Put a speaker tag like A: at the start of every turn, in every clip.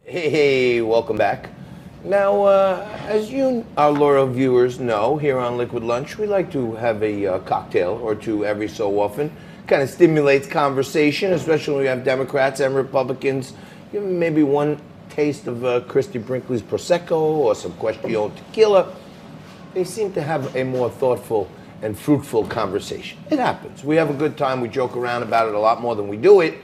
A: Hey, welcome back. Now, as you, our loyal viewers, know, here on Liquid Lunch, we like to have a cocktail or two every so often. Kind of stimulates conversation, especially when we have Democrats and Republicans. Give them maybe one taste of Christy Brinkley's Prosecco or some Question Tequila. They seem to have a more thoughtful and fruitful conversation. It happens. We have a good time. We joke around about it a lot more than we do it.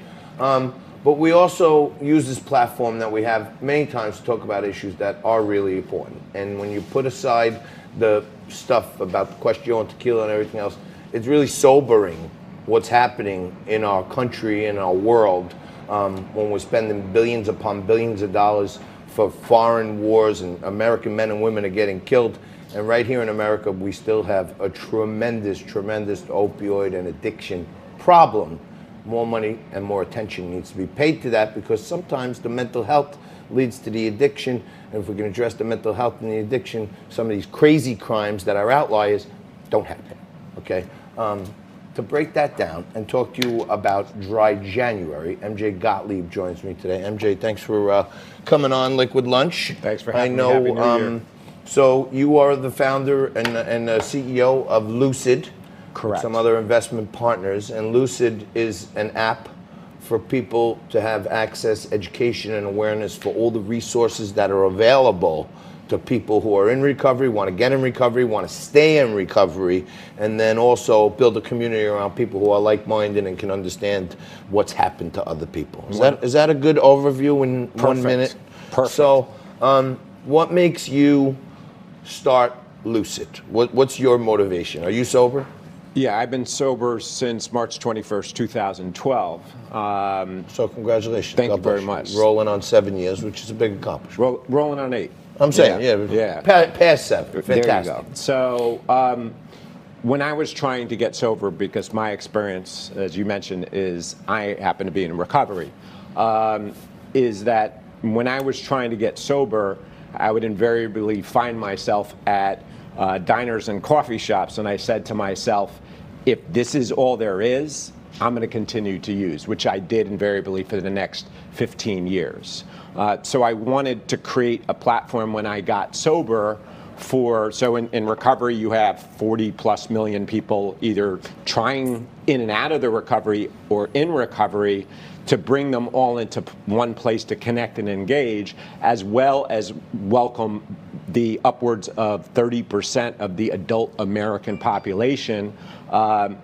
A: But we also use this platform that we have many times to talk about issues that are really important. And when you put aside the stuff about the Question Tequila and everything else, it's really sobering what's happening in our country, in our world, when we're spending billions upon billions of dollars for foreign wars and American men and women are getting killed. And right here in America, we still have a tremendous, tremendous opioid and addiction problem. More money and more attention needs to be paid to that because sometimes the mental health leads to the addiction. And if we can address the mental health and the addiction, some of these crazy crimes that are outliers don't happen, okay? To break that down and talk to you about Dry January, MJ Gottlieb joins me today. MJ, thanks for coming on Liquid Lunch.
B: Thanks for having me. Happy New Year.
A: So you are the founder and CEO of Loosid.
B: Correct.
A: Some other investment partners, and Loosid is an app for people to have access, education, and awareness for all the resources that are available to people who are in recovery, want to get in recovery, want to stay in recovery, and then also build a community around people who are like-minded and can understand what's happened to other people. Is that a good overview in
B: Perfect.
A: 1 minute?
B: Perfect.
A: So, what makes you start Loosid? What's your motivation? Are you sober?
B: Yeah, I've been sober since March 21st, 2012.
A: So congratulations.
B: Thank you very much.
A: Rolling on 7 years, which is a big accomplishment.
B: Rolling on 8.
A: I'm saying, yeah. Past 7. Fantastic.
B: There you go. So when I was trying to get sober, because my experience, as you mentioned, is I happen to be in recovery, is that when I was trying to get sober, I would invariably find myself at diners and coffee shops, and I said to myself, if this is all there is, I'm going to continue to use, which I did invariably for the next 15 years. So I wanted to create a platform when I got sober so in recovery you have 40+ million people either trying in and out of the recovery or in recovery, to bring them all into one place to connect and engage, as well as welcome the upwards of 30% of the adult American population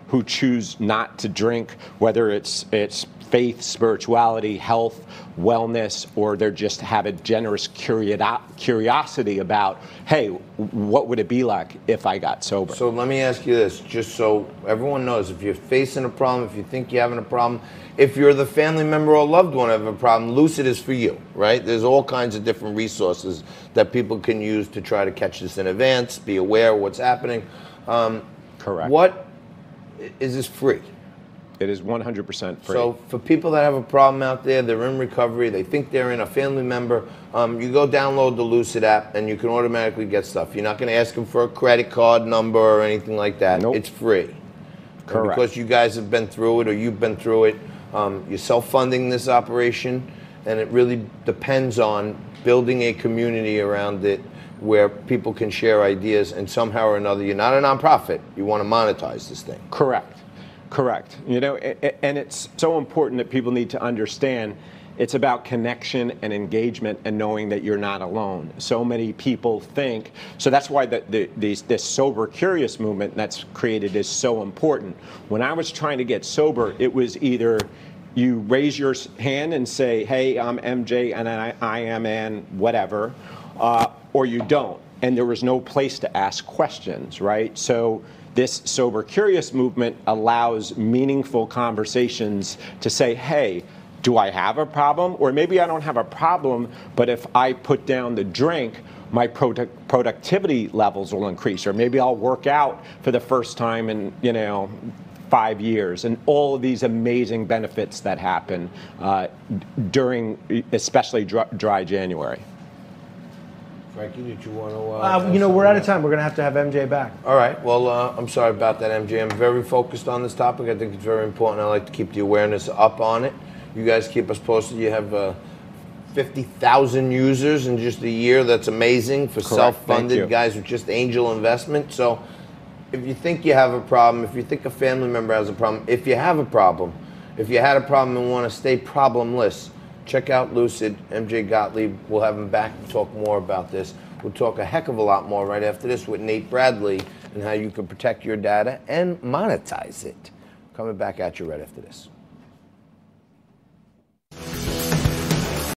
B: who choose not to drink, whether it's faith, spirituality, health, wellness, or they just have a generous curiosity about, hey, what would it be like if I got sober?
A: So let me ask you this, just so everyone knows, if you're facing a problem, if you think you're having a problem, if you're the family member or loved one of a problem, Loosid is for you, right? There's all kinds of different resources that people can use to try to catch this in advance, be aware of what's happening.
B: Correct.
A: Is this free?
B: It is 100% free.
A: So for people that have a problem out there, they're in recovery, they think they're in a family member, you go download the Loosid app and you can automatically get stuff. You're not going to ask them for a credit card number or anything like that.
B: Nope.
A: It's free.
B: Correct.
A: And because you guys have been through it or you've been through it, you're self-funding this operation, and it really depends on building a community around it where people can share ideas, and somehow or another, you're not a nonprofit, you want to monetize this thing.
B: Correct. You know, and it's so important that people need to understand it's about connection and engagement and knowing that you're not alone. So many people think, so that's why this sober curious movement that's created is so important. When I was trying to get sober, it was either you raise your hand and say, hey, I'm MJ and I am an whatever, or you don't. And there was no place to ask questions, right? So this sober curious movement allows meaningful conversations to say, hey, do I have a problem? Or maybe I don't have a problem, but if I put down the drink, my productivity levels will increase. Or maybe I'll work out for the first time in, 5 years, and all of these amazing benefits that happen during especially dry January.
A: Frankie, did you want to?
C: We're out of time. We're going to have MJ back.
A: All right. Well, I'm sorry about that, MJ. I'm very focused on this topic. I think it's very important. I like to keep the awareness up on it. You guys keep us posted. You have 50,000 users in just a year. That's amazing for
B: Correct.
A: self-funded guys with just angel investment. So if you think you have a problem, if you think a family member has a problem, if you have a problem, if you had a problem and want to stay problemless, check out Loosid, MJ Gottlieb. We'll have him back to talk more about this. We'll talk a heck of a lot more right after this with Nate Bradley and how you can protect your data and monetize it. Coming back at you right after this.